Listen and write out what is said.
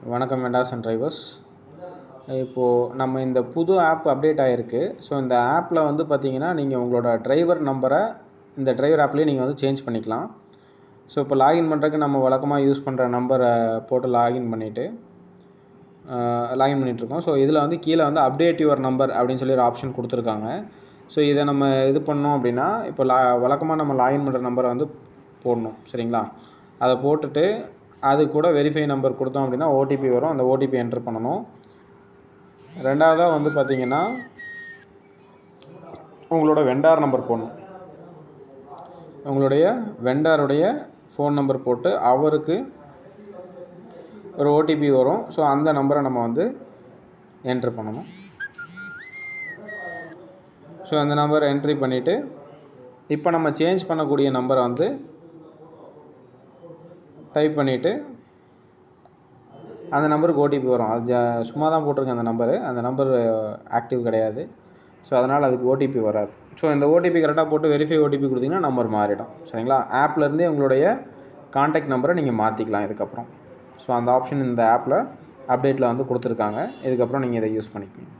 வணக்கம் vendors and drivers. இப்போது நம்ம இந்த புது ஆப் அப்டேட் ஆகிருக்கு. ஸோ இந்த ஆப்பில் வந்து பார்த்திங்கன்னா நீங்கள் உங்களோட டிரைவர் நம்பரை இந்த டிரைவர் ஆப்லேயே நீங்கள் வந்து சேஞ்ச் பண்ணிக்கலாம். ஸோ இப்போ லாகின் பண்ணுறதுக்கு நம்ம வழக்கமாக யூஸ் பண்ணுற நம்பரை போட்டு லாகின் பண்ணிகிட்ருக்கோம். ஸோ இதில் வந்து கீழே வந்து அப்டேட் யுவர் நம்பர் அப்படின்னு சொல்லி ஒரு ஆப்ஷன் கொடுத்துருக்காங்க. ஸோ இதை நம்ம இது பண்ணோம் அப்படின்னா இப்போ வழக்கமாக நம்ம லாகின் பண்ணுற நம்பரை வந்து போடணும், சரிங்களா? அதை போட்டுட்டு அது கூட வெரிஃபை நம்பர் கொடுத்தோம் அப்படின்னா ஓடிபி வரும். அந்த ஓடிபி என்ட்ரு பண்ணணும். ரெண்டாவதாக வந்து பார்த்திங்கன்னா உங்களோட வெண்டார் நம்பர் போடணும். உங்களுடைய வெண்டாருடைய ஃபோன் நம்பர் போட்டு அவருக்கு ஒரு ஓடிபி வரும். ஸோ அந்த நம்பரை நம்ம வந்து என்ட்ரு பண்ணணும். ஸோ அந்த நம்பரை என்ட்ரி பண்ணிவிட்டு இப்போ நம்ம சேஞ்ச் பண்ணக்கூடிய நம்பரை வந்து டைப் பண்ணிவிட்டு அந்த நம்பருக்கு ஓடிபி வரும். அது சும்மா தான் போட்டிருக்கேன். அந்த நம்பர் ஆக்டிவ் கிடையாது. ஸோ அதனால் அதுக்கு ஓடிபி வராது. ஸோ இந்த ஓடிபி கரெக்டாக போட்டு வெரிஃபை ஓடிபி கொடுத்தீங்கன்னா நம்பர் மாறிடும், சரிங்களா? ஆப்லேருந்தே உங்களுடைய கான்டாக்ட் நம்பரை நீங்கள் மாற்றிக்கலாம் இதுக்கப்புறம். ஸோ அந்த ஆப்ஷன் இந்த ஆப்பில் அப்டேட்டில் வந்து கொடுத்துருக்காங்க. இதுக்கப்புறம் நீங்கள் இதை யூஸ் பண்ணிக்கலாம்.